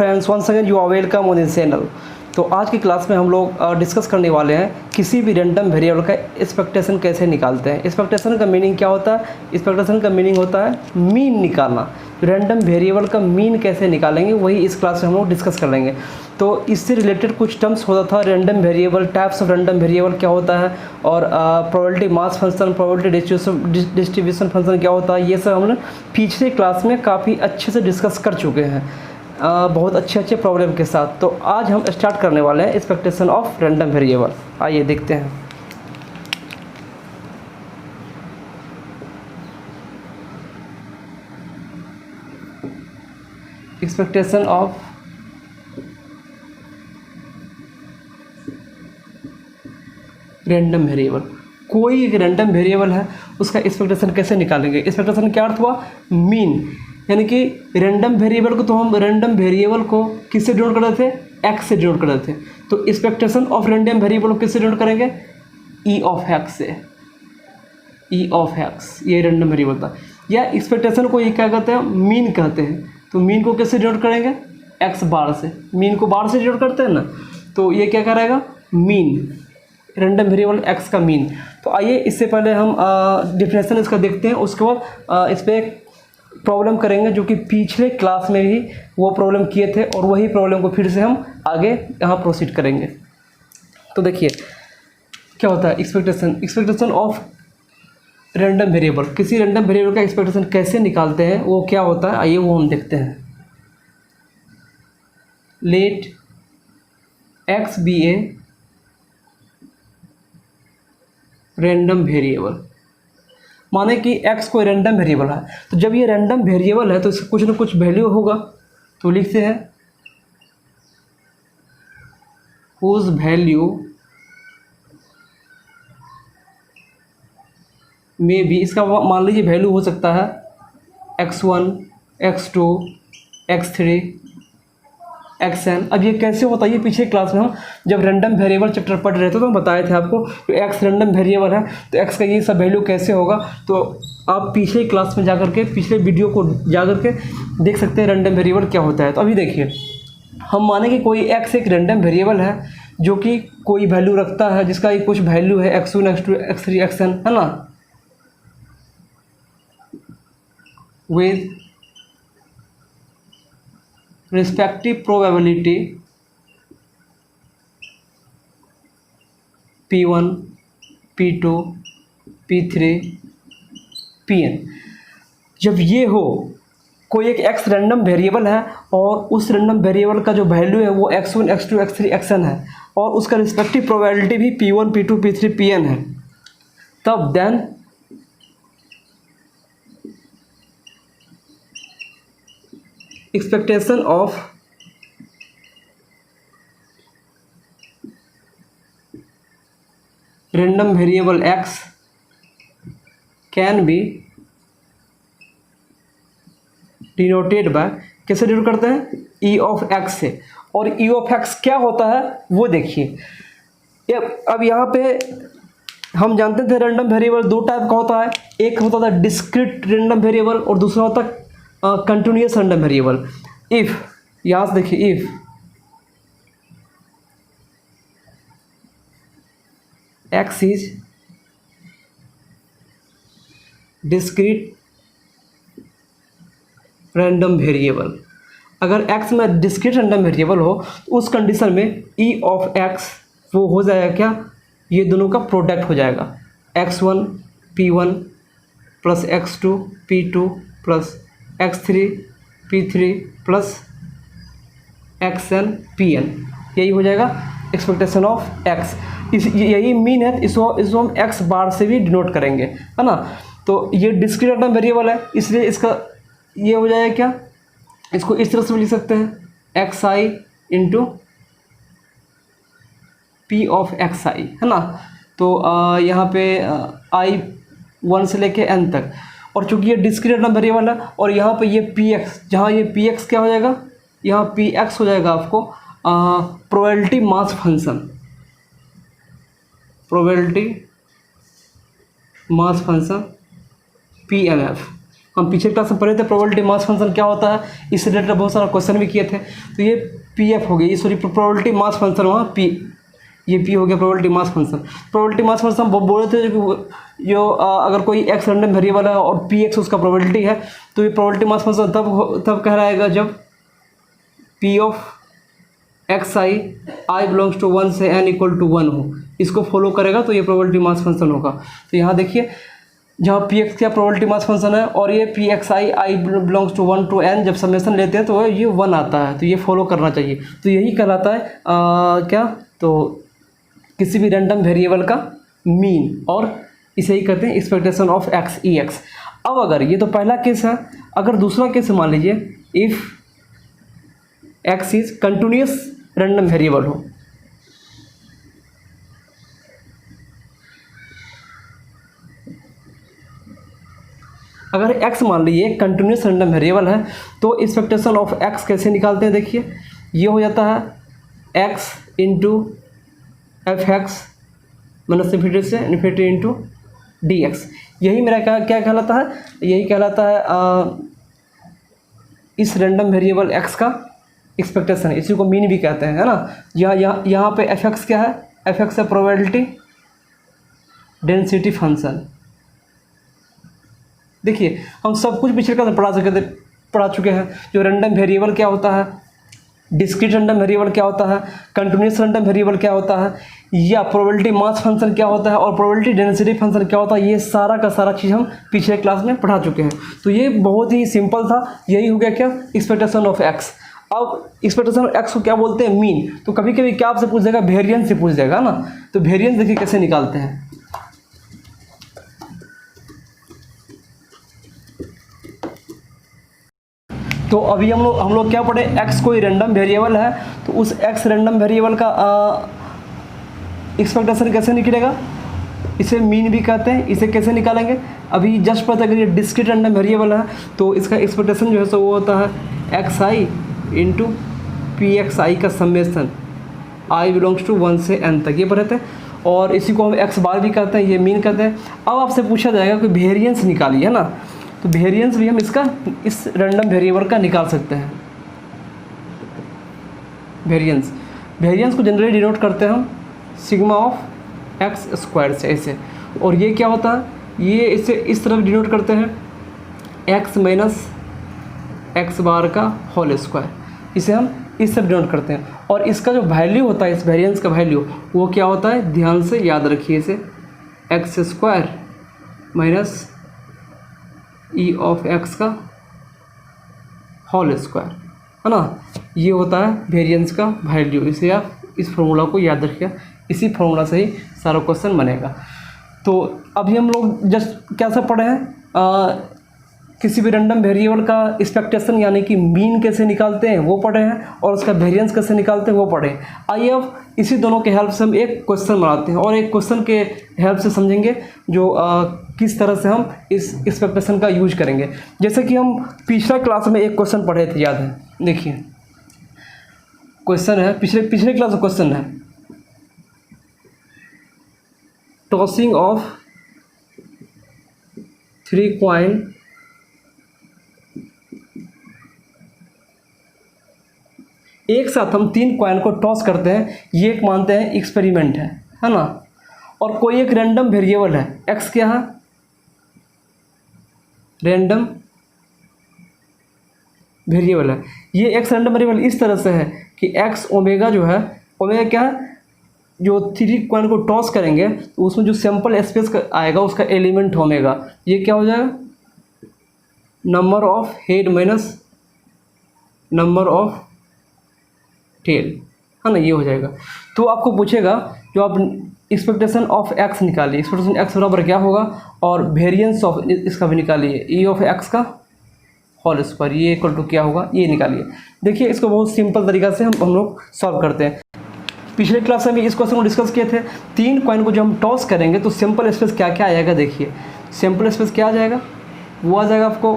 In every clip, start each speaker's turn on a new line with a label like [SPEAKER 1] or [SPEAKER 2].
[SPEAKER 1] Friends once again you are welcome on this channel. तो आज की क्लास में हम लोग डिस्कस करने वाले हैं किसी भी रैंडम वेरिएबल का एक्सपेक्टेशन कैसे निकालते हैं। एक्सपेक्टेशन का मीनिंग क्या होता है? एक्सपेक्टेशन का मीनिंग होता है मीन निकालना। रैंडम वेरिएबल का मीन कैसे निकालेंगे वही इस क्लास में हम लोग डिस्कस कर लेंगे। तो इससे रिलेटेड कुछ टर्म्स होता था, random variable, types of random variable क्या होता है, और probability mass function, probability distribution function क्या होता है, ये सब हमने पिछले क्लास में काफ़ी अच्छे से डिस्कस कर चुके हैं बहुत अच्छे प्रॉब्लम के साथ। तो आज हम स्टार्ट करने वाले हैं एक्सपेक्टेशन ऑफ रैंडम वेरिएबल। आइए देखते हैं। एक्सपेक्टेशन ऑफ रैंडम वेरिएबल, कोई एक रैंडम वेरिएबल है उसका एक्सपेक्टेशन कैसे निकालेंगे। एक्सपेक्टेशन क्या अर्थ हुआ? मीन, यानी कि रैंडम वेरिएबल को तो हम रैंडम वेरिएबल को किससे डिनोट कर रहे थे? एक्स से डिनोट कर रहे थे। तो एक्सपेक्टेशन ऑफ रैंडम वेरिएबल को किससे डिनोट करेंगे? ई ऑफ एक्स से। ई ऑफ एक्स ये रैंडम वेरिएबल था। या एक्सपेक्टेशन को ये क्या कहते हैं? मीन कहते हैं। तो मीन को किससे डिनोट करेंगे? एक्स बार से। मीन को बार से डिनोट करते हैं ना, तो ये क्या करेगा? मीन, रैंडम वेरिएबल एक्स का मीन। तो आइए इससे पहले हम डिफिनेशन इसका देखते हैं, उसके बाद इस पर एक प्रॉब्लम करेंगे जो कि पिछले क्लास में ही वो प्रॉब्लम किए थे, और वही प्रॉब्लम को फिर से हम आगे यहाँ प्रोसीड करेंगे। तो देखिए क्या होता है एक्सपेक्टेशन ऑफ रैंडम वेरिएबल। किसी रैंडम वेरिएबल का एक्सपेक्टेशन कैसे निकालते हैं, वो क्या होता है, आइए वो हम देखते हैं। Let x be a random variable, माने कि x कोई रैंडम वेरिएबल है। तो जब ये रैंडम वेरिएबल है तो इसका कुछ ना कुछ वैल्यू होगा। तो लिखते हैं हुज वैल्यू में भी, इसका मान लीजिए वैल्यू हो सकता है x1, x2, x3, xn। अब ये कैसे होता है? ये पिछले क्लास में हम जब रैंडम वेरिएबल चैप्टर पढ़ रहे थे तो हम बताए थे आपको कि x रैंडम वेरिएबल है तो x का ये सब वैल्यू कैसे होगा। तो आप पिछले क्लास में जाकर के, पिछले वीडियो को जाकर के देख सकते हैं रैंडम वेरिएबल क्या होता है। तो अभी देखिए, हम माने कि कोई x एक रैंडम वेरिएबल है जो कि कोई वैल्यू रखता है, जिसका एक कुछ वैल्यू है x1, x2, x3, xn, है ना, with respective probability P1, P2, P3, Pn। जब ये हो, कोई एक x रैंडम वेरिएबल है और उस रैंडम वेरिएबल का जो वैल्यू है वो x1, x2, x3, xn है, और उसका रिस्पेक्टिव प्रोबेबिलिटी भी P1, P2, P3, Pn है, तब then expectation of random variable x can be denoted by, कैसे डिनोट करते हैं? ई ऑफ एक्स से। और ई ऑफ एक्स क्या होता है वो देखिए। अब यहाँ पे हम जानते थे रैंडम वेरिएबल दो टाइप का होता है, एक होता था डिस्क्रीट रैंडम वेरिएबल और दूसरा होता है कंटिन्यूअस रैंडम वेरिएबल। इफ, यहाँ से देखिए, if x is discrete random variable, अगर x में डिस्क्रीट रैंडम वेरिएबल हो तो उस कंडीशन में e ऑफ x वो हो जाएगा क्या? ये दोनों का प्रोडक्ट हो जाएगा, x1 p1 plus x2 p2 plus x3 p3 plus xn pn। यही हो जाएगा एक्सपेक्टेशन ऑफ x। यही मीन है, इसको हम x बार से भी डिनोट करेंगे, है ना। तो ये डिस्क्रीट रैंडम वेरिएबल है, इसलिए इसका ये हो जाएगा क्या? इसको इस तरह से भी लिख सकते हैं xi into p of xi, है ना। तो यहाँ पे i 1 से लेके n तक, और चूंकि ये डिस्क्रीट रैंडम वेरिएबल है और यहाँ पे ये px, जहाँ ये px क्या हो जाएगा? यहाँ px हो जाएगा आपको probability mass function, probability mass function PMF। हम पीछे क्लास में पढ़े थे प्रोबेबिलिटी मास फंक्शन क्या होता है, इस रिलेटेड बहुत सारा क्वेश्चन भी किए थे। तो ये पी एफ हो गया, ये सॉरी प्रोबेबिलिटी मास फंक्शन हुआ पी, ये पी हो गया probability mass function. Probability mass function हम बोले थे जो अगर कोई एक्स रैंडम वेरिएबल है और पी एक्स उसका प्रोबेबिलिटी है, तो ये प्रोबेबिलिटी मास फंक्शन तब कहलाएगा जब p of x i belongs to 1 से n इक्वल टू 1 हो, इसको फॉलो करेगा तो ये प्रोबेबिलिटी मास फंक्शन होगा। तो यहाँ देखिए जहाँ पी एक्स क्या प्रोबेबिलिटी मास फंक्शन है और ये p x i belongs to 1 to n, जब समेशन लेते हैं तो ये 1 आता है, तो ये फॉलो करना चाहिए। तो यही कहलाता है क्या, तो किसी भी रैंडम वेरिएबल का मीन, और इसे ही कहते हैं expectation of x E x. अब अगर ये तो पहला केस है, अगर दूसरा केस मान लीजिए if x is continuous random variable हो, अगर x मान लीजिए कंटिन्यूस रैंडम वेरिएबल है तो एक्सपेक्टेशन ऑफ x कैसे निकालते हैं, देखिए ये हो जाता है x into F x minus infinity से इन्फिनिटी इंटू डी एक्स। यही मेरा क्या कहलाता है, यही कहलाता है इस रैंडम वेरिएबल x का एक्सपेक्टेशन, इसी को मीन भी कहते हैं, है ना। यहाँ पे एफ एक्स क्या है, एफ एक्स है प्रोबेबिलिटी डेंसिटी फंक्शन। देखिए हम सब कुछ पिछले क्लास में पढ़ा चुके हैं, जो रैंडम वेरिएबल क्या होता है, डिस्क्रीट रैंडम वेरिएबल क्या होता है, कंटिन्यूस रैंडम वेरिएबल क्या होता है, या प्रोबेबिलिटी मास फंक्शन क्या होता है और प्रोबेबिलिटी डेंसिटी फंक्शन क्या होता है, ये सारा का सारा चीज़ हम पिछले क्लास में पढ़ा चुके हैं। तो ये बहुत ही सिंपल था, यही हो गया क्या, एक्सपेक्टेशन ऑफ एक्स। अब एक्सपेक्टेशन ऑफ एक्स को क्या बोलते हैं, मीन। तो कभी कभी क्या आपसे पूछ देगा, वेरिएंस से पूछ देगा ना, तो वेरिएंस देखिए कैसे निकालते हैं। तो अभी हम लोग क्या पढ़े, x कोई रैंडम वेरिएबल है तो उस x रैंडम वेरिएबल का एक्सपेक्टेशन कैसे निकलेगा, इसे मीन भी कहते हैं। इसे कैसे निकालेंगे, अभी जस्ट पता अगर ये डिस्क्रीट रैंडम वेरिएबल है तो इसका एक्सपेक्टेशन जो है सो वो होता है एक्स आई इंटू पी एक्स आई का समेसन आई बिलोंग्स टू 1 से n तक, ये पढ़े थे। और इसी को हम एक्स बार भी कहते हैं, ये मीन कहते हैं। अब आपसे पूछा जाएगा कि वेरिएंस निकालिए, है ना, तो वेरिएंस भी हम इसका इस रैंडम वेरिएबल का निकाल सकते हैं। वेरिएंस को जनरली डिनोट करते हैं हम सिग्मा ऑफ एक्स स्क्वायर से, ऐसे। और ये क्या होता है, ये इसे इस तरफ डिनोट करते हैं एक्स माइनस एक्स बार का होल स्क्वायर, इसे हम इस तरफ डिनोट करते हैं। और इसका जो वैल्यू होता है, इस वेरिएंस का वैल्यू, वो क्या होता है, ध्यान से याद रखिए इसे, x square minus E of x का होल स्क्वायर, है ना, ये होता है वेरिएंस का वैल्यू। इसे आप इस फॉर्मूला को याद रखिए, इसी फॉर्मूला से ही सारा क्वेश्चन बनेगा। तो अभी हम लोग जस्ट क्या सब पढ़े हैं, किसी भी रैंडम वेरिएबल का एक्सपेक्टेशन यानी कि मीन कैसे निकालते हैं वो पढ़े हैं, और उसका वेरिएंस कैसे निकालते हैं वो पढ़े हैं। आइए अब इसी दोनों के हेल्प से हम एक क्वेश्चन बनाते हैं और एक क्वेश्चन के हेल्प से समझेंगे जो किस तरह से हम इस एक्सपेक्टेशन का यूज करेंगे। जैसे कि हम पिछला क्लास में एक क्वेश्चन पढ़े थे, याद है, देखिए क्वेश्चन है, पिछले क्लास में क्वेश्चन है, टॉसिंग ऑफ 3 कॉइन एक साथ हम 3 कॉइन को टॉस करते हैं, ये एक मानते हैं एक्सपेरिमेंट है ना। और कोई एक रैंडम वेरिएबल है, एक्स क्या है, रैंडम वेरिएबल है। ये एक्स रैंडम वेरिएबल इस तरह से है कि एक्स ओमेगा जो है, ओमेगा क्या है, जो 3 कॉइन को टॉस करेंगे तो उसमें जो सैंपल स्पेस आएगा उसका एलिमेंट ओमेगा, ये क्या हो जाएगा, number of head minus number of tail, है ना, ये हो जाएगा। तो आपको पूछेगा जो आप एक्सपेक्टेशन ऑफ एक्स निकालिए, एक्सपेक्टेशन एक्स बराबर क्या होगा, और वेरिएंस ऑफ इसका भी निकालिए, ई ऑफ एक्स का होल स्क्वायर, ये इक्वल टू क्या होगा, ये निकालिए। देखिए इसको बहुत सिंपल तरीका से हम लोग सॉल्व करते हैं। पिछले क्लास में भी इस क्वेश्चन को डिस्कस किए थे। 3 कॉइन को जब हम टॉस करेंगे तो सिंपल स्पेस क्या क्या आएगा, देखिए सिंपल स्पेस क्या आ जाएगा, वो आ जाएगा आपको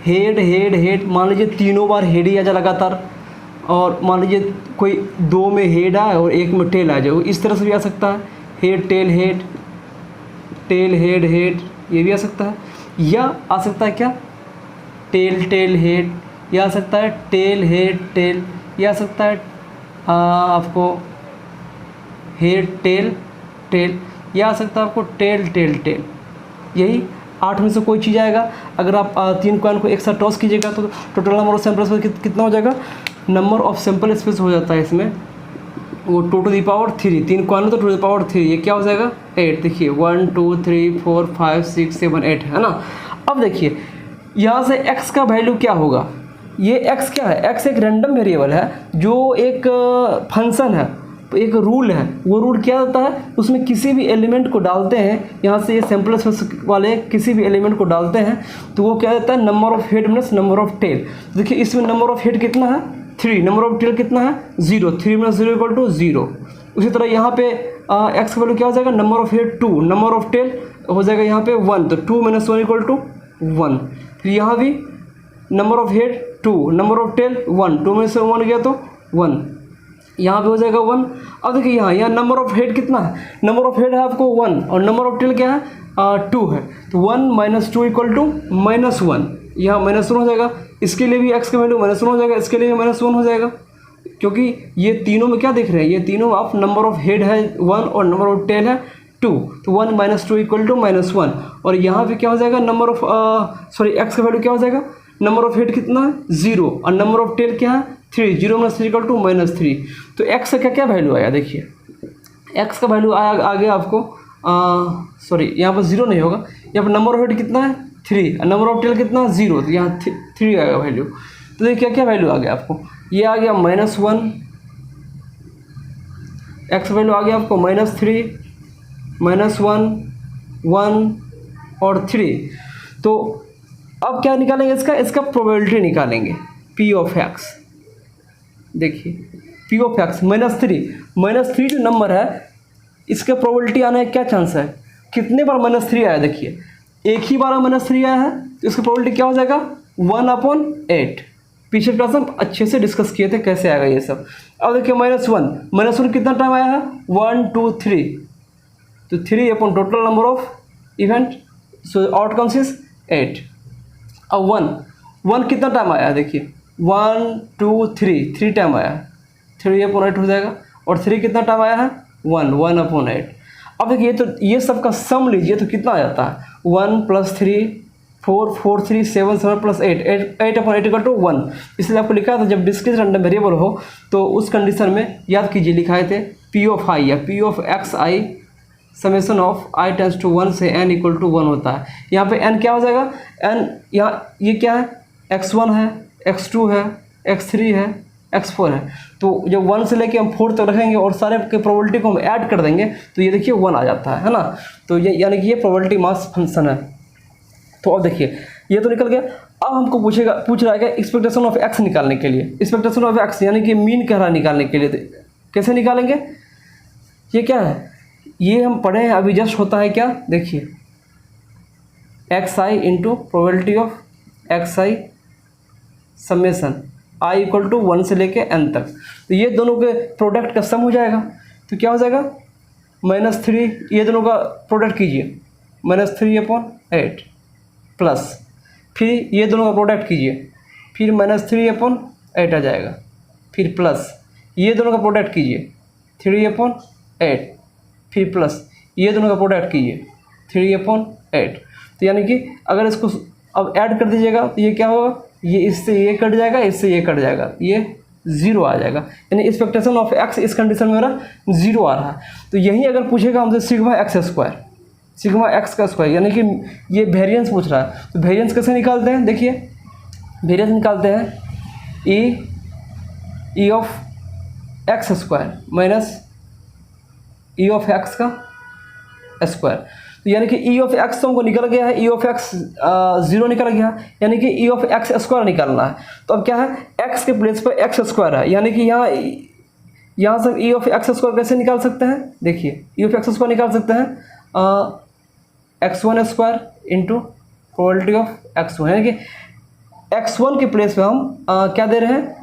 [SPEAKER 1] हेड हेड हेड, मान लीजिए तीनों बार हेड ही आ जाए लगातार, और मान लीजिए कोई 2 में हेड आए और 1 में टेल आ जाए, इस तरह से भी आ सकता है, head tail head, tail head head, ये भी आ सकता है। या आ सकता है क्या, टेल टेल हेड, ये आ सकता है टेल हेड टेल, ये आ सकता है आपको हेड टेल टेल, ये आ सकता है आपको टेल टेल टेल। यही 8 में से कोई चीज़ आएगा। अगर आप 3 कॉइन को एक साथ टॉस कीजिएगा तो total number of sample space कितना हो जाएगा, नंबर ऑफ सैंपल स्पेस हो जाता है इसमें वो 2 टू द पावर 3, 3 कॉइन तो 2 टू द पावर 3, ये क्या हो जाएगा 8। देखिए 1 2 3 4 5 6 7 8 है ना। अब देखिए यहाँ से x का वैल्यू क्या होगा, ये x क्या है, x एक रैंडम वेरिएबल है जो एक फंक्शन है, एक रूल है। वो रूल क्या होता है, उसमें किसी भी एलिमेंट को डालते हैं, यहाँ से ये सैंपल स्पेस वाले किसी भी एलिमेंट को डालते हैं तो वो क्या देता है, number of head minus number of tail. देखिए इसमें नंबर ऑफ हेड कितना है 3, नंबर ऑफ टेल कितना है 0, 3 माइनस 0 इक्वल टू 0। उसी तरह यहाँ पे एक्स का वैल्यू क्या हो जाएगा, number of head 2, number of tail हो जाएगा यहाँ पे 1, तो 2 माइनस 1 इक्वल टू 1। फिर यहाँ भी number of head 2, number of tail 1, 2 में से 1 गया तो 1, यहाँ पे हो जाएगा 1। अब देखिए यहाँ नंबर ऑफ हेड कितना है, नंबर ऑफ हेड है आपको 1 और नंबर ऑफ टेल क्या है 2 है, तो 1 माइनस 2 इक्वल टू -1, यहाँ -1 हो जाएगा। इसके लिए भी x का वैल्यू -1 हो जाएगा, इसके लिए भी -1 हो जाएगा, क्योंकि ये तीनों में क्या दिख रहे हैं, ये तीनों आप नंबर ऑफ हेड है 1 और नंबर ऑफ टेल है 2, तो 1 माइनस 2 इक्वल टू -1। और यहाँ पे क्या हो जाएगा, नंबर ऑफ x का वैल्यू क्या हो जाएगा, नंबर ऑफ हेड कितना है 0 और नंबर ऑफ टेल क्या है 3, 0 माइनस 3 इक्वल टू -3। तो x का क्या वैल्यू आया, देखिए x का वैल्यू आ गया आपको यहाँ पर 0 नहीं होगा, यहाँ पर नंबर ऑफ हेड कितना है 3 और नंबर ऑफ टेल कितना 0, तो यहाँ 3 आएगा वैल्यू। तो देखिए क्या वैल्यू आ गया आपको, ये आ गया -1, x वैल्यू आ गया आपको -3, -1, 1 और 3। तो अब क्या निकालेंगे इसका प्रोबेबिलिटी निकालेंगे p ऑफ x। देखिए p ऑफ x -3 जो नंबर है इसका प्रोबेबिलिटी आने का क्या चांस है, कितने बार -3 आया, देखिए एक ही बार -3 आया है तो इसका प्रोबेबिलिटी क्या हो जाएगा 1/8। पिछले क्लास में अच्छे से डिस्कस किए थे कैसे आएगा ये सब। अब देखिए -1 कितना टाइम आया है 1 2 3, तो 3 upon total number of event, so outcomes is 8। अब 1 कितना टाइम आया है, देखिए 1 2 3 टाइम आया है, 3/8 हो जाएगा। और 3 कितना टाइम आया है 1/8। अब देखिए तो ये सब का सम लीजिए तो कितना आ जाता है 1 + 3 4 4 3 7 7 + 8 8/8 इक्वल टू 1। इसलिए आपको लिखा था जब डिस्क्रीट रैंडम वेरिएबल हो तो उस कंडीशन में याद कीजिए लिखाए थे p ऑफ i या p of xi summation of i tends to 1 से n इक्वल टू 1 होता है। यहाँ पे n क्या हो जाएगा, n यहाँ ये क्या है x1 है, x2 है, x3 है, x4 है। तो जब 1 से लेके हम 4 तक रखेंगे और सारे के प्रोबेबिलिटी को हम ऐड कर देंगे तो ये देखिए 1 आ जाता है ना। तो ये यानी कि ये प्रोबेबिलिटी मास फंक्शन है। तो अब देखिए ये तो निकल गया। अब हमको पूछ रहा है कि एक्सपेक्टेशन ऑफ x निकालने के लिए, एक्सपेक्टेशन ऑफ x यानी कि मीन कह रहा है निकालने के लिए, तो कैसे निकालेंगे, ये क्या है, ये हम पढ़े हैं अभी जस्ट, होता है क्या, देखिए xi into probability of xi summation i equal to 1 से लेके n तक। तो ये दोनों के प्रोडक्ट का सम हो जाएगा, तो क्या हो जाएगा -3, ये दोनों का प्रोडक्ट कीजिए -3/8 प्लस, फिर ये दोनों का प्रोडक्ट कीजिए, फिर -3/8 आ जाएगा, फिर प्लस ये दोनों का प्रोडक्ट कीजिए 3/8, फिर प्लस ये दोनों का प्रोडक्ट कीजिए 3/8। तो यानी कि अगर इसको अब ऐड कर दीजिएगा तो ये क्या होगा, ये इससे ये कट जाएगा, इससे ये कट जाएगा, ये 0 आ जाएगा। यानी एक्सपेक्टेशन ऑफ x इस कंडीशन में मेरा 0 आ रहा है। तो यही अगर पूछेगा हमसे सिग्मा x का स्क्वायर यानी कि ये वेरिएंस पूछ रहा है, तो वेरिएंस कैसे निकालते हैं, देखिए वेरिएंस निकालते हैं e of x square minus e of x का स्क्वायर। तो यानी कि e ऑफ x तो हमको निकल गया है, e ऑफ x 0 निकल गया, यानी कि e ऑफ x स्क्वायर निकालना है। तो अब क्या है, x के प्लेस पर x स्क्वायर है, यानी कि यहाँ से e ऑफ x स्क्वायर कैसे निकाल सकते हैं, देखिए e ऑफ x स्क्वायर निकाल सकते हैं x1 square into probability of x1, यानी कि x1 के प्लेस पे हम क्या दे रहे हैं,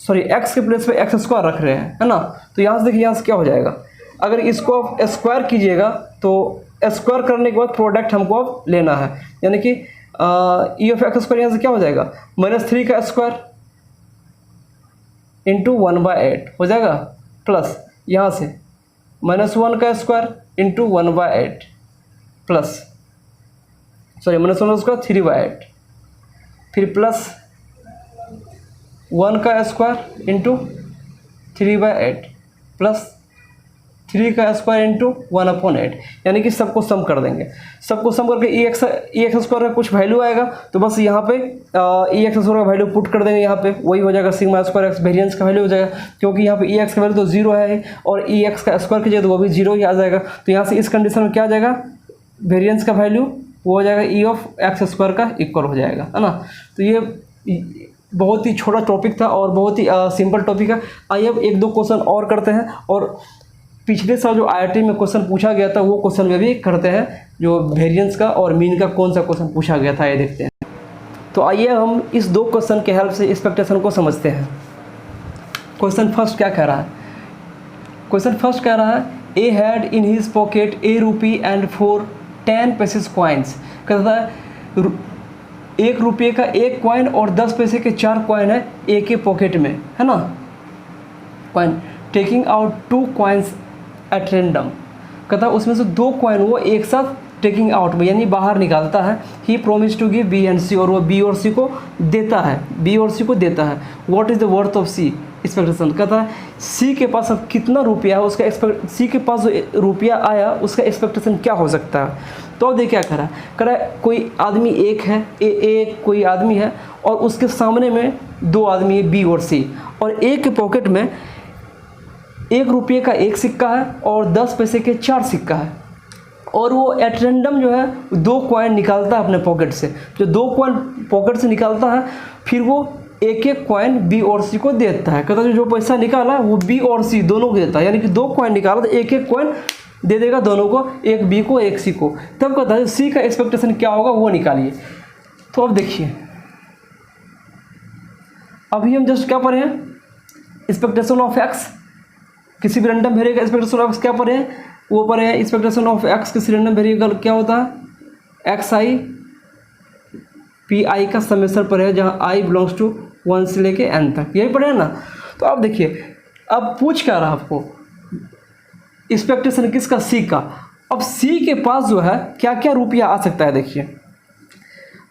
[SPEAKER 1] सॉरी x के प्लेस पे x स्क्वायर रख रहे हैं, है ना। तो यहाँ से देखिए यहाँ से क्या हो जाएगा, अगर इसको स्क्वायर कीजिएगा तो स्क्वायर करने के बाद प्रोडक्ट हमको अब लेना है, यानी कि ई ऑफ एक्स स्क्वायर यहाँ से क्या हो जाएगा, -3 का स्क्वायर इंटू 1/8 हो जाएगा, प्लस यहाँ से -1 का स्क्वायर इंटू 1/8 प्लस -1 का स्क्वायर 3/8, फिर प्लस 1 का स्क्वायर इंटू 3/8 प्लस 3 का स्क्वायर इंटू 1/8, यानी कि सबको सम कर देंगे। सबको सम करके ई एक्स स्क्वायर का कुछ वैल्यू आएगा, तो बस यहाँ पे ई एक्स स्क्वायर का वैल्यू पुट कर देंगे, यहाँ पे वही हो जाएगा सिग्मा स्क्वायर एक्स, वेरिएंस का वैल्यू हो जाएगा, क्योंकि यहाँ पे ई एक्स का वैल्यू तो 0 है और ई एक्स का स्क्वायर कीजिए तो वो भी 0 ही आ जाएगा। तो यहाँ से इस कंडीशन में क्या आ जाएगा, वेरिएंस का वैल्यू वो हो जाएगा ई ऑफ एक्स स्क्वायर का इक्वल हो जाएगा, है ना। तो ये बहुत ही छोटा टॉपिक था और बहुत ही सिंपल टॉपिक है। आइए अब 1-2 क्वेश्चन और करते हैं, और पिछले साल जो IIT में क्वेश्चन पूछा गया था वो क्वेश्चन में भी करते हैं, जो वेरिएंस का और मीन का कौन सा क्वेश्चन पूछा गया था ये देखते हैं। तो आइए हम इस 2 क्वेश्चन के हेल्प से एक्सपेक्टेशन को समझते हैं। क्वेश्चन फर्स्ट क्या कह रहा है, क्वेश्चन फर्स्ट कह रहा है A had in his pocket ₹1 and 4 10 paises coins. कहता है 1 रुपये का 1 कॉइन और 10 पैसे के 4 कॉइन है ए के पॉकेट में, है ना, coin, taking out 2 coins at random. कहता है उसमें से 2 कॉइन वो एक साथ टेकिंग आउट में यानी बाहर निकालता है। He promise to give B and C, और वो बी और सी को देता है, बी और सी को देता है। What is the worth of C, expectation. कहता है सी के पास अब कितना रुपया है, उसका सी के पास जो रुपया आया उसका एक्सपेक्टेशन क्या हो सकता है। तो अब देखिए क्या करा है, कोई आदमी एक है, एक कोई आदमी है और उसके सामने में 2 आदमी है बी और सी, और ए के पॉकेट में 1 रुपये का 1 सिक्का है और 10 पैसे के 4 सिक्का है, और वो एट रेंडम जो है 2 कॉइन निकालता है अपने पॉकेट से। जो 2 कॉइन पॉकेट से निकालता है फिर वो एक कॉइन बी और सी को देता है। कहता है जो पैसा निकाला वो बी और सी दोनों को देता है, यानी कि 2 कॉइन निकाला तो एक कॉइन दे देगा दोनों को, एक बी को एक सी को। तब कहता है सी का एक्सपेक्टेशन क्या होगा वो निकालिए। तो अब देखिए, अभी हम जस्ट क्या पढ़े हैं, एक्सपेक्टेशन ऑफ एक्स, किसी भी रैंडम वेरिएबल का एक्सपेक्टेशन ऑफ एक्स क्या पढ़े हैं, वो पढ़े हैं एक्सपेक्टेशन ऑफ एक्स किसी रैंडम वेरिएबल क्या होता है, एक्स आई पी आई का समेशन पढ़े हैं, जहाँ आई बिलोंग्स टू 1 से लेके n तक, यही पढ़े हैं ना। तो अब देखिए, अब पूछ क्या रहा आपको, एक्सपेक्टेशन किसका, सी का। अब सी के पास जो है क्या क्या रुपया आ सकता है, देखिए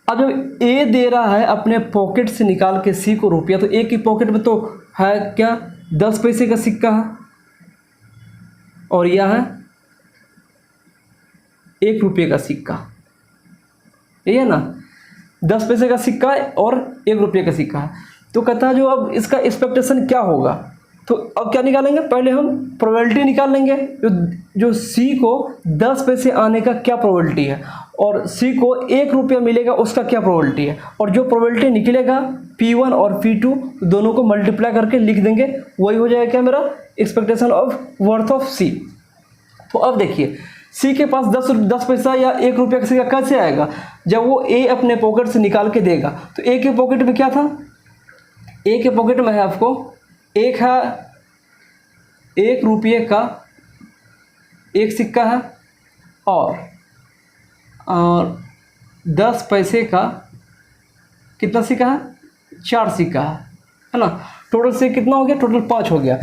[SPEAKER 1] अब जब ए दे रहा है अपने पॉकेट से निकाल के सी को रुपया, तो ए की पॉकेट में तो है क्या, 10 पैसे का सिक्का है और यह है 1 रुपये का सिक्का, यही है ना, 10 पैसे का सिक्का है और 1 रुपये का सिक्का है। तो कहता है जो अब इसका एक्सपेक्टेशन क्या होगा, तो अब क्या निकालेंगे, पहले हम प्रोबेबिलिटी निकाल लेंगे, जो सी को 10 पैसे आने का क्या प्रोबेबिलिटी है और सी को 1 रुपया मिलेगा उसका क्या प्रोबेबिलिटी है, और जो प्रोबेबिलिटी निकलेगा P1 और P2 दोनों को मल्टीप्लाई करके लिख देंगे, वही हो जाएगा क्या मेरा एक्सपेक्टेशन ऑफ वर्थ ऑफ सी। तो अब देखिए, सी के पास 10 पैसा या 1 रुपया का सिक्का कैसे आएगा, जब वो ए अपने पॉकेट से निकाल के देगा। तो ए के पॉकेट में क्या था, ए के पॉकेट में है आपको एक है 1 रुपये का 1 सिक्का है और 10 पैसे का कितना सिक्का है, 4 सिक्का है ना। टोटल से कितना हो गया, टोटल 5 हो गया।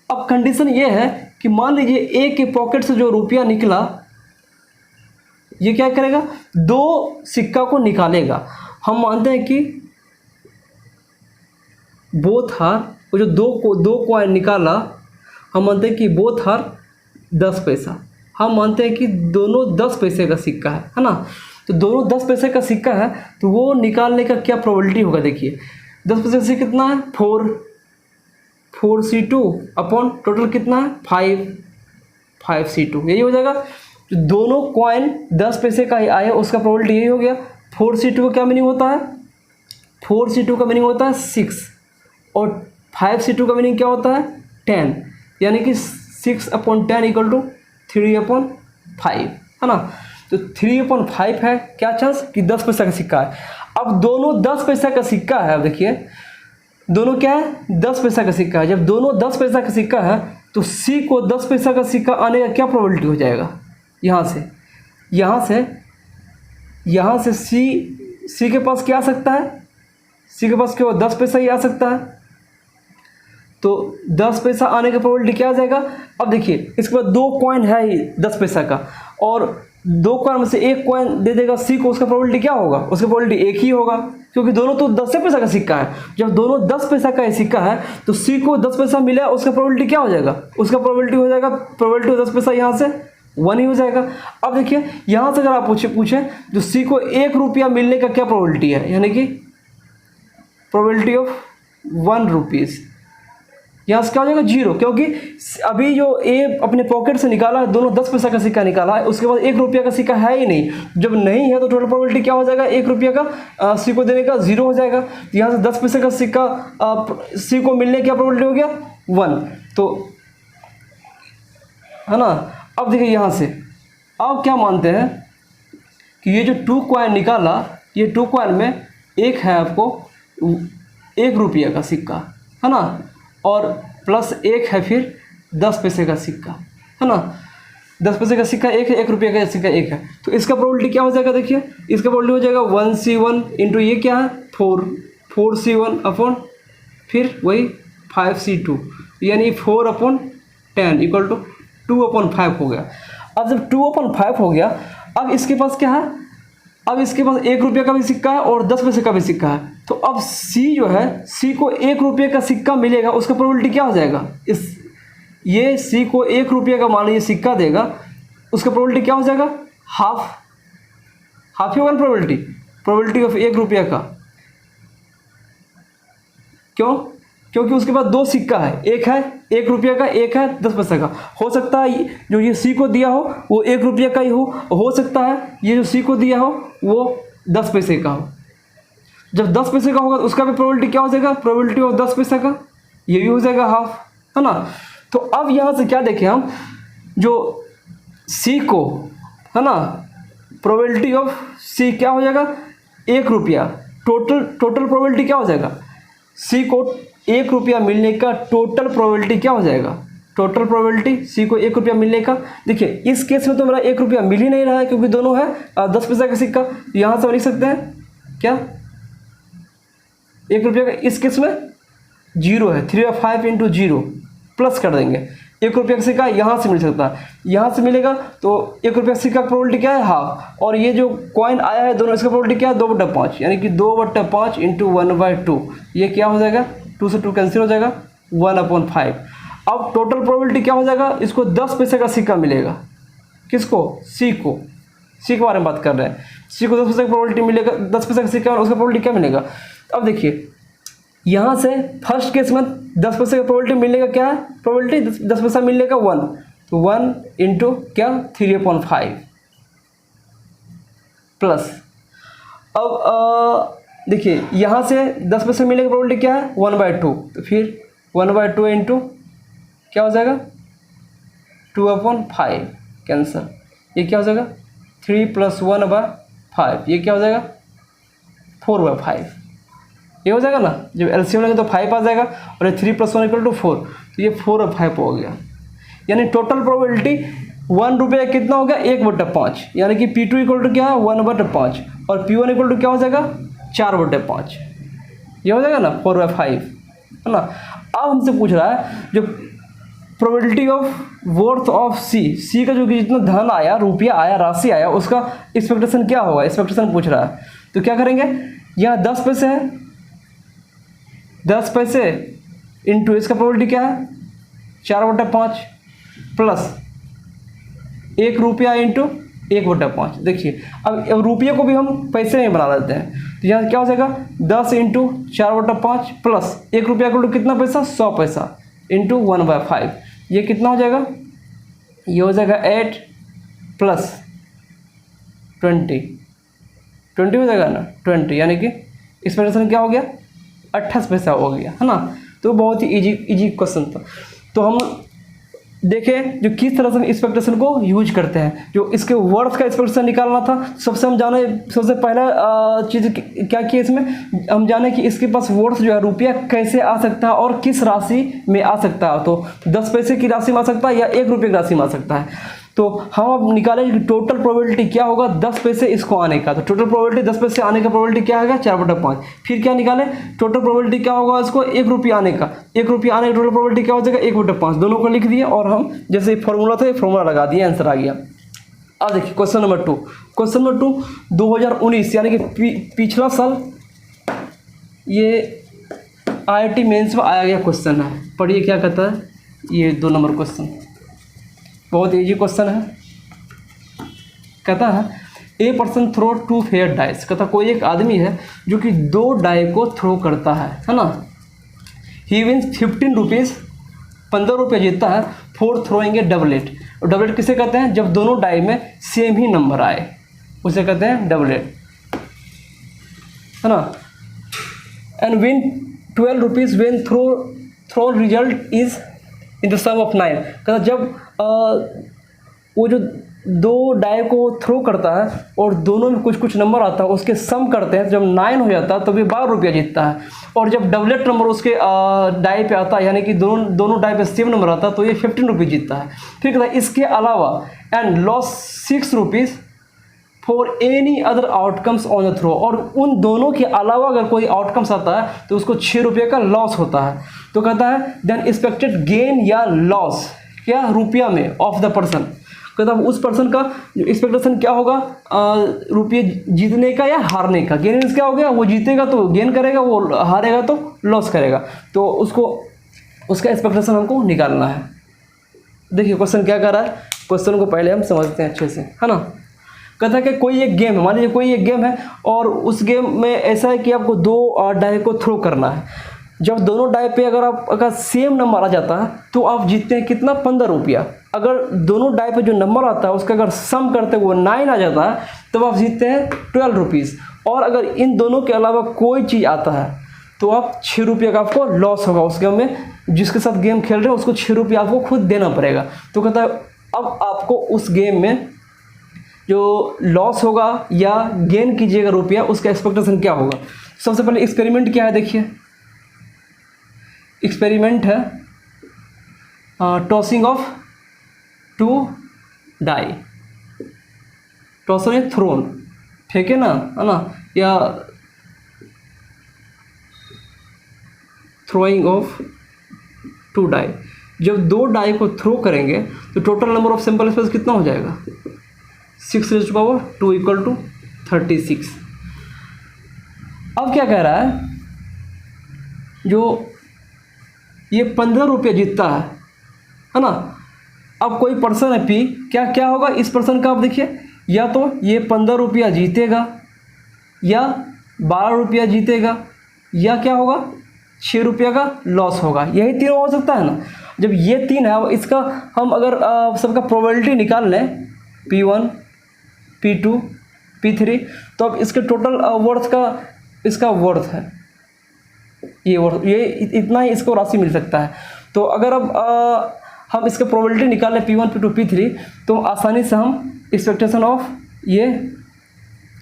[SPEAKER 1] अब कंडीशन ये है कि मान लीजिए ए के पॉकेट से जो रुपया निकला ये क्या करेगा, 2 सिक्का को निकालेगा। हम मानते हैं कि बोथ हार, वो जो 2 कॉइन निकाला, हम मानते हैं कि बोथ हार 10 पैसा, हम मानते हैं कि दोनों 10 पैसे का सिक्का है ना। तो दोनों 10 पैसे का सिक्का है, तो वो निकालने का क्या प्रोबेबिलिटी होगा, देखिए 10 पैसे से कितना है 4C2 अपॉन टोटल कितना है 5C2, यही हो जाएगा। जो दोनों कॉइन 10 पैसे का ही आया उसका प्रोबेबिलिटी यही हो गया। 4C2 का क्या मीनिंग होता है, 4C2 का मीनिंग होता है 6 और 5C2 का मीनिंग क्या होता है 10, यानी कि 6/10 इक्वल टू 3/5 है ना। तो 3/5 है क्या चांस कि 10 पैसा का सिक्का है। अब दोनों 10 पैसा का सिक्का है, अब देखिए दोनों क्या है 10 पैसा का सिक्का है। जब दोनों 10 पैसा का सिक्का है तो सी को 10 पैसा का सिक्का आने का क्या प्रोबेबिलिटी हो जाएगा, यहाँ से सी सी के पास क्या आ सकता है, सी के पास केवल 10 पैसा ही आ सकता है, तो 10 पैसा आने का प्रोबेबिलिटी क्या आ जाएगा। अब देखिए इसके बाद 2 कॉइन है ही 10 पैसा का, और 2 कॉइन में से एक कॉइन दे देगा सी को, उसका प्रोबेबिलिटी क्या होगा, उसका प्रोबेबिलिटी एक ही होगा, क्योंकि दोनों तो 10 पैसा का सिक्का है। जब दोनों 10 पैसा का सिक्का है तो सी को 10 पैसा मिला, उसका प्रोबेबिलिटी क्या हो जाएगा, उसका प्रोबेबिलिटी हो जाएगा, प्रोबेबिलिटी 10 पैसा यहाँ से 1 ही हो जाएगा। अब देखिए यहाँ से अगर आप पूछे जो सी को 1 रुपया मिलने का क्या प्रोबेबिलिटी है, यानी कि प्रोबेबिलिटी ऑफ 1 रुपीज़, यहाँ से क्या हो जाएगा 0, क्योंकि अभी जो ए अपने पॉकेट से निकाला है, दोनों 10 पैसा का सिक्का निकाला है, उसके बाद 1 रुपया का सिक्का है ही नहीं। जब नहीं है तो टोटल प्रोबेबिलिटी क्या हो जाएगा, 1 रुपया का सी को देने का 0 हो जाएगा। तो यहाँ से 10 पैसे का सिक्का सी को मिलने की प्रोबेबिलिटी हो गया 1, तो है ना। अब देखिए यहाँ से आप क्या मानते हैं कि ये जो 2 कॉइन निकाला, ये 2 कॉइन में एक है आपको 1 रुपया का सिक्का, है ना, और प्लस एक है फिर 10 पैसे का सिक्का, है ना। 10 पैसे का सिक्का एक है, 1 रुपये का सिक्का एक है, तो इसका प्रोबेबिलिटी क्या हो जाएगा, देखिए इसका प्रोबेबिलिटी हो जाएगा 1C1 इंटू ये क्या है 4C1 अपॉन फिर वही 5C2, यानी 4/10 इक्वल टू 2/5 हो गया। अब जब 2/5 हो गया, अब इसके पास क्या है, अब इसके पास 1 रुपये का भी सिक्का है और 10 पैसे का भी सिक्का है, तो अब सी जो है, सी को 1 रुपये का सिक्का मिलेगा, उसका प्रोबेबिलिटी क्या हो जाएगा, ये सी को 1 रुपये का मान लीजिए सिक्का देगा, उसका प्रोबेबिलिटी क्या हो जाएगा, हाफ ही होगा प्रोबेबिलिटी ऑफ 1 रुपये का। क्यों, क्योंकि उसके पास 2 सिक्का है, एक है 1 रुपये का, एक है 10 पैसे का। हो सकता है जो ये सी को दिया हो वो 1 रुपये का ही हो सकता है ये जो सी को दिया हो वो 10 पैसे का हो। जब 10 पैसे का होगा तो उसका भी प्रोबेबिलिटी क्या हो जाएगा, प्रोबेबिलिटी ऑफ 10 पैसे का, ये भी हो जाएगा हाफ, है ना। तो अब यहाँ से क्या देखें हम, जो सी को, है ना, प्रोबेबिलिटी ऑफ सी क्या हो जाएगा 1 रुपया, टोटल प्रोबेबिलिटी क्या हो जाएगा, सी को 1 रुपया मिलने का टोटल प्रोबेबिलिटी क्या हो जाएगा, टोटल प्रोबेबिलिटी सी को 1 रुपया मिलने का। देखिए इस केस में तो मेरा 1 रुपया मिल ही नहीं रहा है, क्योंकि दोनों है 10 पैसा का सिक्का। यहाँ से हम लिख सकते हैं क्या, 1 रुपये का इस केस में 0 है, 3/5 इंटू 0 प्लस कर देंगे, 1 रुपये का सिक्का यहाँ से मिल सकता है, यहाँ से मिलेगा तो 1 रुपये का सिक्का का प्रोबेबिलिटी क्या है हाफ, और ये जो कॉइन आया है दोनों, इसका प्रोबेबिलिटी क्या है 2/5, यानी कि 2/5 इंटू 1/2, ये क्या हो जाएगा 2 से 2 कैंसिल हो जाएगा 1/5। अब टोटल प्रोबेबिलिटी क्या हो जाएगा, इसको 10 पैसे का सिक्का मिलेगा, किसको, सी को, सी के बारे में बात कर रहे हैं, सी को 10 पैसे का प्रोबेबिलिटी मिलेगा, 10 पैसे का सिक्का, और उसका प्रोबेबिलिटी क्या मिलेगा। अब देखिए यहाँ से फर्स्ट केस में 10 पैसे का प्रोबेबिलिटी मिलने का क्या है, प्रोबेबिलिटी 10 पैसा मिलने का 1, तो 1 इंटू क्या 3/5 प्लस। अब देखिए यहाँ से 10 पैसे मिलने का प्रोबेबिलिटी क्या है 1/2, तो फिर 1/2 इंटू क्या हो जाएगा 2/5 कैंसर, ये क्या हो जाएगा 3 + 1/5, ये क्या हो जाएगा 4/5, ये हो जाएगा ना। जब एलसीएम लेंगे तो 5 आ जाएगा, और ये 3 + 1 = 4, तो ये 4/5 हो गया। यानी टोटल प्रोबेबिलिटी 1 रुपये कितना हो गया 1/5, यानी कि P2 = क्या है 1/5, और P1 = क्या हो जाएगा 4/5, ये हो जाएगा ना 4/5, है ना। अब हमसे पूछ रहा है जो प्रोबेबिलिटी ऑफ वर्थ ऑफ सी का जो कि जितना धन आया, रुपया आया, राशि आया, उसका एक्सपेक्टेशन क्या होगा, एक्सपेक्टेशन पूछ रहा है। तो क्या करेंगे, यहाँ 10 पैसे है, 10 पैसे इंटू इसका प्रोबेबिलिटी क्या है 4/5 प्लस 1 रुपया इंटू 1/5। देखिए अब रुपये को भी हम पैसे में बना देते हैं, तो यहाँ क्या हो जाएगा 10 इंटू 4/5 प्लस 1 रुपया को कितना पैसा 100 पैसा इंटू 1/5, ये कितना हो जाएगा, ये हो जाएगा 8 + 20 हो जाएगा ना 20, यानी कि एक्सपेक्टेशन क्या हो गया 28 पैसा हो गया, है ना। तो बहुत ही इजी क्वेश्चन था। तो हम देखें जो किस तरह से हम एक्सपेक्टेशन को यूज करते हैं, जो इसके वर्थ का एक्सपेक्टेशन निकालना था। सबसे हम जाने, सबसे पहला चीज़ क्या की इसमें हम जाने कि इसके पास वर्थ जो है रुपया कैसे आ सकता है और किस राशि में आ सकता है। तो 10 पैसे की राशि में आ सकता है या 1 रुपये की राशि में आ सकता है। तो हम अब निकालेंगे कि टोटल प्रोबेबिलिटी क्या होगा 10 पे से इसको आने का। तो टोटल प्रोबेबिलिटी 10 पे से आने का प्रोबेबिलिटी क्या है 4/5। फिर क्या निकालें, टोटल प्रोबेबिलिटी क्या होगा इसको 1 रुपया आने का। 1 रुपया आने का टोटल प्रोबेबिलिटी क्या हो जाएगा 1/5। दोनों को लिख दिए और हम जैसे फॉर्मूला था फॉर्मूला लगा दिया, आंसर आ गया। अब देखिए क्वेश्चन नंबर 2। क्वेश्चन नंबर 2 2019 यानी कि पिछला साल ये IIT मेंस में आया गया क्वेश्चन है। पढ़िए क्या कहता है ये 2 नंबर क्वेश्चन, बहुत इजी क्वेश्चन है। कहता है a person throw 2 fair dice. कहता कोई एक आदमी है जो कि 2 डाई को थ्रो करता है ना। ही विन्स 15 रुपीज़, 15 रुपये जीतता है फॉर थ्रोइंग ए डबलेट। और डबलेट किसे कहते हैं, जब दोनों डाई में सेम ही नंबर आए उसे कहते हैं डबलेट, है ना। And win 12 rupees when throw result is in the sum of 9। कहता जब वो जो 2 डाई को थ्रो करता है और दोनों में कुछ कुछ नंबर आता है उसके सम करते हैं, जब 9 हो जाता है तब ये 12 रुपया जीतता है। और जब डबलेट नंबर उसके डाई पे आता है यानी कि दोनों डाई पे सेम नंबर आता है तो ये 15 रुपये जीतता है। फिर कहता है इसके अलावा and loss 6 rupees for any other outcomes on the throw. और उन दोनों के अलावा अगर कोई आउटकम्स आता है तो उसको 6 रुपये का लॉस होता है। तो कहता है देन एक्सपेक्टेड गेन या लॉस क्या रुपया में ऑफ द पर्सन। कहता है उस पर्सन का जो एक्सपेक्टेशन क्या होगा रुपये जीतने का या हारने का। गेन मीन्स क्या हो गया, वो जीतेगा तो गेन करेगा, वो हारेगा तो लॉस करेगा। तो उसका एक्सपेक्टेशन हमको निकालना है। देखिए क्वेश्चन क्या कर रहा है, क्वेश्चन को पहले हम समझते हैं अच्छे से, है ना। कहता है कि कोई एक गेम है, मान लीजिए कोई एक गेम है और उस गेम में ऐसा है कि आपको 2 डाई को थ्रो करना है। जब दोनों डाई पे अगर सेम नंबर आ जाता है तो आप जीतते हैं कितना 15 रुपया। अगर दोनों डाई पे जो नंबर आता है उसका अगर सम करते हुए 9 आ जाता है तब आप जीतते हैं 12 रुपीज़। और अगर इन दोनों के अलावा कोई चीज़ आता है तो आप 6 रुपये का आपको लॉस होगा। उस गेम में जिसके साथ गेम खेल रहे हैं उसको 6 रुपये आपको खुद देना पड़ेगा। तो कहता है अब आपको उस गेम में जो लॉस होगा या गेन कीजिएगा रुपया उसका एक्सपेक्टेशन क्या होगा। सबसे पहले एक्सपेरिमेंट क्या है, देखिए एक्सपेरिमेंट है टॉसिंग ऑफ 2 डाई। टॉसर है थ्रोन, फेंके ना, है ना, या थ्रोइंग ऑफ 2 डाई। जब 2 डाई को थ्रो करेंगे तो total number of sample space कितना हो जाएगा 6⁻2 = 36। अब क्या कह रहा है, जो ये 15 रुपये जीतता है ना। अब कोई पर्सन है पी, क्या होगा इस पर्सन का, आप देखिए या तो ये 15 रुपया जीतेगा या 12 रुपया जीतेगा या क्या होगा 6 रुपया का लॉस होगा। यही तीनों हो सकता है ना। जब ये 3 है इसका हम अगर सबका प्रोबेबिलिटी निकाल लें P1 P2 P3 तो अब इसके टोटल वर्थ का इसका वर्थ है ये वर्थ, ये इतना ही इसको राशि मिल सकता है। तो अगर अब हम इसके प्रोबेबिलिटी निकाल लें P1 P2 P3 तो आसानी से हम एक्सपेक्टेशन ऑफ ये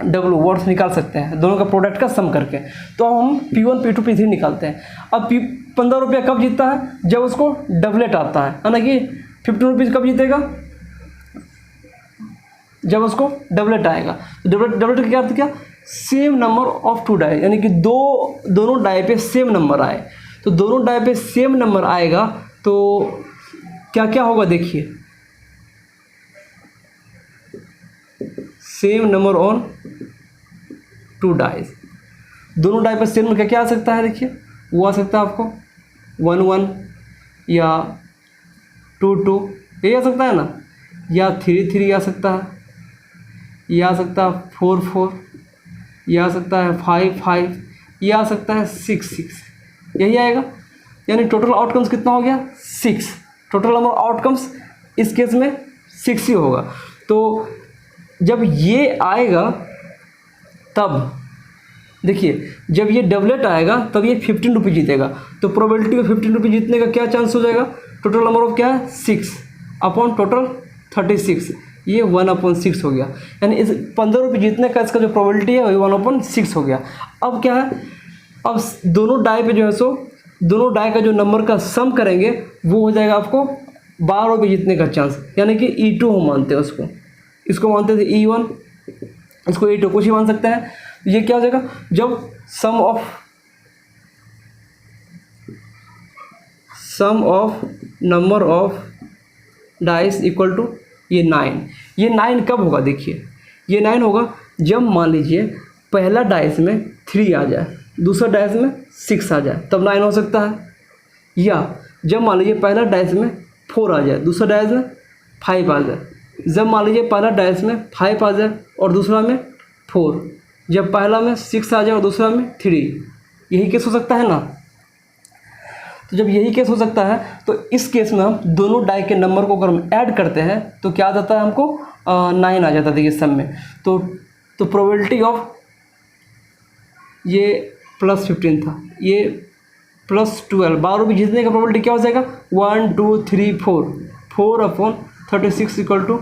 [SPEAKER 1] W वर्थ निकाल सकते हैं दोनों का प्रोडक्ट का सम करके। तो हम P1 P2 P3 निकालते हैं। अब 15 रुपया कब जीतता है, जब उसको डबलेट आता है ना, कि 15 रुपीज़ कब जीतेगा, जब उसको डबलेट आएगा। तो डबलेट क्या अर्थ क्या, सेम नंबर ऑफ 2 डाई, यानी कि दोनों डाई पे सेम नंबर आए। तो दोनों डाई पे सेम नंबर आएगा तो क्या क्या होगा, देखिए सेम नंबर ऑन 2 डाइज। दोनों डाई पे सेम नंबर क्या क्या आ सकता है, देखिए वो आ सकता है आपको 1 1 या 2 2, ये आ सकता है ना, या 3 3 आ सकता है, ये आ सकता है 4 4, ये आ सकता है 5 5, ये आ सकता है 6 6, यही आएगा। यानी टोटल आउटकम्स कितना हो गया 6। टोटल नंबर आउटकम्स इस केस में 6 ही होगा। तो जब ये आएगा तब देखिए जब ये डबलेट आएगा तब ये 15 रुपये जीतेगा। तो प्रोबेबिलिटी में 15 रुपये जीतने का क्या चांस हो जाएगा, टोटल नंबर ऑफ क्या है 6 अपॉन टोटल 36, ये 1/6 हो गया। यानी इस 15 रुपये जीतने का इसका जो प्रोबेबिलिटी है वही 1/6 हो गया। अब क्या है, अब दोनों डाई पे जो है सो दोनों डाई का जो नंबर का सम करेंगे वो हो जाएगा आपको 12 पे जीतने का चांस, यानी कि E2 हम मानते हैं उसको, इसको मानते थे E1, इसको E2, कुछ ही मान सकते हैं। ये क्या हो जाएगा, जब sum of number of dice equal to ये 9। ये 9 कब होगा, देखिए ये 9 होगा जब मान लीजिए पहला डाइस में 3 आ जाए, दूसरा डाइस में 6 आ जाए, तब 9 हो सकता है। या जब मान लीजिए पहला डाइस में 4 आ जाए, दूसरा डाइस में 5 आ जाए, जब मान लीजिए पहला डाइस में 5 आ जाए और दूसरा में 4, जब पहला में 6 आ जाए और दूसरा में 3, यही केस हो सकता है ना। तो जब यही केस हो सकता है तो इस केस में हम दोनों डाई के नंबर को अगर हम ऐड करते हैं तो क्या आ जाता है, हमको 9 आ जाता है। देखिए सब में तो प्रोबेबिलिटी ऑफ ये +15 था, ये +12, 12 भी जीतने का प्रोबेबिलिटी क्या हो जाएगा, 1 2 3 4/36 इक्वल टू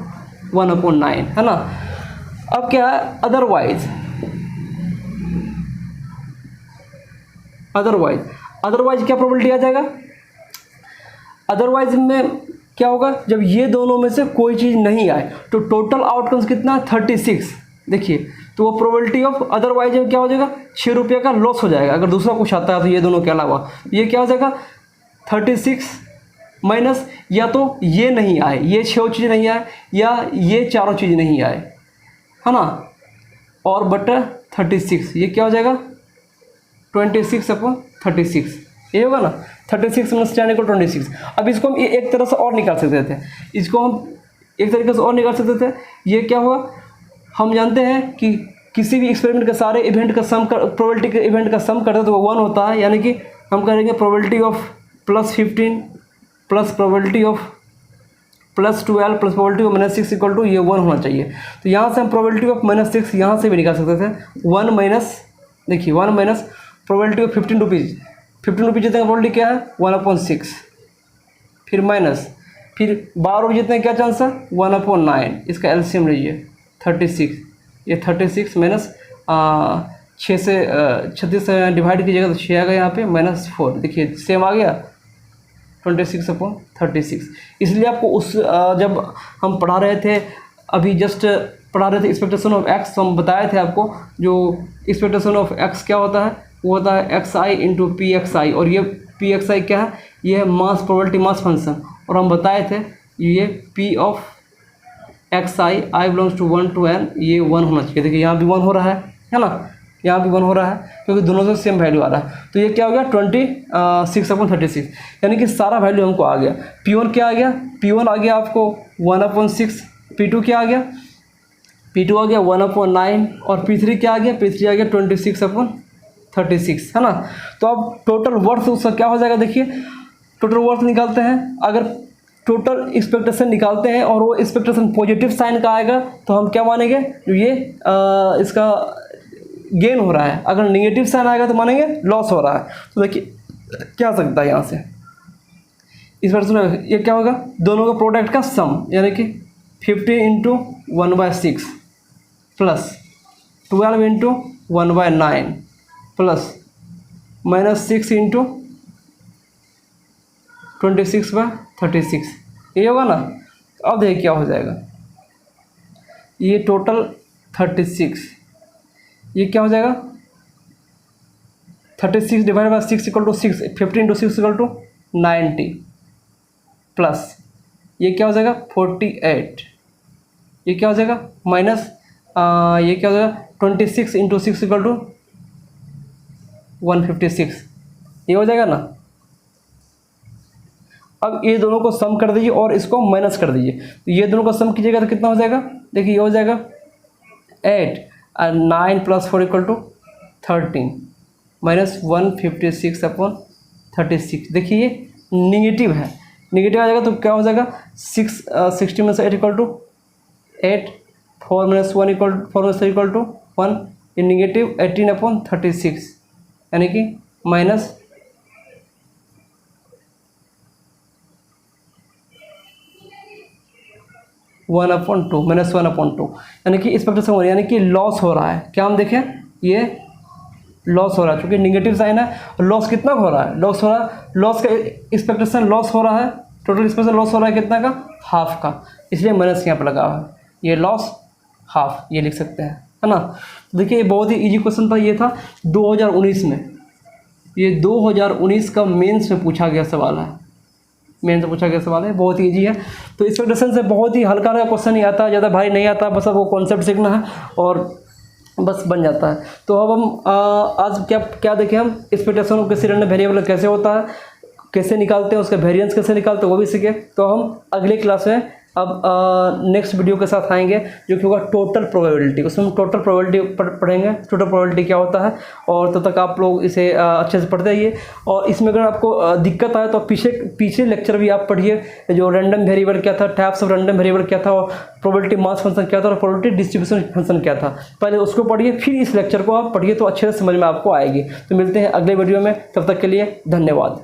[SPEAKER 1] 1/9, है ना। अब क्या है, अदरवाइज क्या प्रोबेबिलिटी आ जाएगा, अदरवाइज में क्या होगा, जब ये दोनों में से कोई चीज़ नहीं आए तो टोटल आउटकम्स कितना है, 36। देखिए तो वो प्रोबेबिलिटी ऑफ अदरवाइज में क्या हो जाएगा, 6 रुपये का लॉस हो जाएगा। अगर दूसरा कुछ आता है तो ये दोनों के अलावा ये क्या हो जाएगा, 36 माइनस, या तो ये नहीं आए, ये 6 चीज़ नहीं आए, या ये चारों चीज़ नहीं आए, है ना, और बटा 36, ये क्या हो जाएगा 26/36, ये होगा ना, 36 - 10 = 26। अब इसको हम एक तरह से और निकाल सकते थे, इसको हम एक तरीके से और निकाल सकते थे। ये क्या हुआ, हम जानते हैं कि किसी भी एक्सपेरिमेंट के सारे इवेंट का सम कर, प्रोबेबिलिटी के इवेंट का सम करते तो वो 1 होता है, यानी कि हम करेंगे probability of +15 plus probability of +12 plus probability of -6 equal to ये 1 होना चाहिए। तो यहाँ से हम प्रोबेबिलिटी ऑफ -6 यहाँ से भी निकाल सकते थे, 1 माइनस, देखिए 1 minus probability of 15 rupees, 15 rupees जीतने का प्रोबेबिलिटी क्या है, 1/6, फिर माइनस, फिर 12 रुपये जीतने का क्या चांस है, 1/9, इसका एलसीएम लीजिए 36, ये 36 माइनस 6 से 36 से डिवाइड कीजिएगा तो 6 आ गया यहाँ पे, -4, देखिए सेम आ गया 26/36। इसलिए आपको उस जब हम पढ़ा रहे थे, अभी जस्ट पढ़ा रहे थे एक्सपेक्टेशन ऑफ एक्स, तो हम बताए थे आपको जो एक्सपेक्टेशन ऑफ एक्स क्या होता है, वो होता है xi इंटू pxi, और ये pxi क्या है, ये है मास प्रोबेबिलिटी मास फंक्शन, और हम बताए थे ये p of xi i belongs to 1 to n, ये 1 होना चाहिए। देखिए यहाँ भी 1 हो रहा है ना, यहाँ भी 1 हो रहा है क्योंकि दोनों से सेम वैल्यू आ रहा है। तो ये क्या हो गया 26/36, यानी कि सारा वैल्यू हमको आ गया। P1 क्या आ गया, P1 आ गया आपको 1/6, P2 क्या आ गया, P2 आ गया 1/9, और P3 क्या आ गया, P3 आ गया 26/36, है ना। तो अब टोटल वर्थ उसका क्या हो जाएगा, देखिए टोटल वर्थ निकालते हैं, अगर टोटल एक्सपेक्टेशन निकालते हैं और वो एक्सपेक्टेशन पॉजिटिव साइन का आएगा तो हम क्या मानेंगे, ये इसका गेन हो रहा है, अगर नेगेटिव साइन आएगा तो मानेंगे लॉस हो रहा है। तो देखिए क्या सकता है यहाँ से, इस बार सुनो, ये क्या होगा, दोनों का प्रोडक्ट का सम, यानी कि 50 × 1/6 प्लस 12 × 1/9 प्लस -6 × 26/36, ये होगा ना। अब देखिए क्या हो जाएगा, ये टोटल 36, ये क्या हो जाएगा 36 divide by 6 equal to 6, 15 × 6 equal to 90, plus ये क्या हो जाएगा 48, ये क्या हो जाएगा माइनस ये क्या हो जाएगा 26 × 6 इक्वल टू 156, ये हो जाएगा ना। अब ये दोनों को सम कर दीजिए और इसको माइनस कर दीजिए, तो ये दोनों को सम कीजिएगा तो कितना हो जाएगा, देखिए ये हो जाएगा 8 और 9 + 4 इक्वल टू 13 माइनस 156/36। देखिए ये निगेटिव है, निगेटिव आ जाएगा तो क्या हो जाएगा 60 में से 8 इक्वल टू 8, 4 - 1 इक्वल 4 में से इक्वल टू 1, ये निगेटिव 18/36, यानी कि माइनस 1/2 माइनस 1/2, यानी कि एक्सपेक्टेशन हो रही है, यानी कि लॉस हो रहा है। क्या हम देखें, ये लॉस हो रहा है क्योंकि निगेटिव साइन है, लॉस कितना हो रहा है, लॉस हो रहा है, लॉस का एक्सपेक्टेशन लॉस हो रहा है टोटल एक्सप्रेशन लॉस हो रहा है कितना का, हाफ का, इसलिए माइनस यहाँ पर लगा हुआ है, ये लॉस हाफ, ये लिख सकते हैं, है ना। देखिए बहुत ही इजी क्वेश्चन था, ये था 2019 में, ये 2019 का मेंस में पूछा गया सवाल है, मेन से पूछा गया सवाल है, बहुत ही ईजी है। तो एक्सपेक्टेशन से बहुत ही हल्का हल्का क्वेश्चन ही आता है, ज़्यादा भारी नहीं आता, बस अब वो कॉन्सेप्ट सीखना है और बस बन जाता है। तो अब हम आज क्या देखें, हम एक्सपेक्टेशन किसी रैंडम वेरिएबल कैसे होता है, कैसे निकालते हैं, उसका वेरिएंस कैसे निकालते हैं, वो भी सीखे। तो हम अगले क्लास में अब नेक्स्ट वीडियो के साथ आएंगे जो कि होगा टोटल प्रोबेबिलिटी, उसमें हम टोटल प्रोबेबिलिटी पढ़ेंगे, टोटल प्रोबेबिलिटी क्या होता है। और तब तक आप लोग इसे अच्छे से पढ़ते रहिए, और इसमें अगर आपको दिक्कत आए तो पीछे लेक्चर भी आप पढ़िए, जो रैंडम वेरिएबल क्या था, टाइप्स ऑफ रैंडम वेरिएबल क्या था, और प्रोबेबिलिटी मास फंक्शन क्या था, और प्रोबेबिलिटी डिस्ट्रीब्यूशन फंक्शन क्या था, पहले उसको पढ़िए, फिर इस लेक्चर को आप पढ़िए, तो अच्छे से समझ में आपको आएगी। तो मिलते हैं अगले वीडियो में, तब तक के लिए धन्यवाद।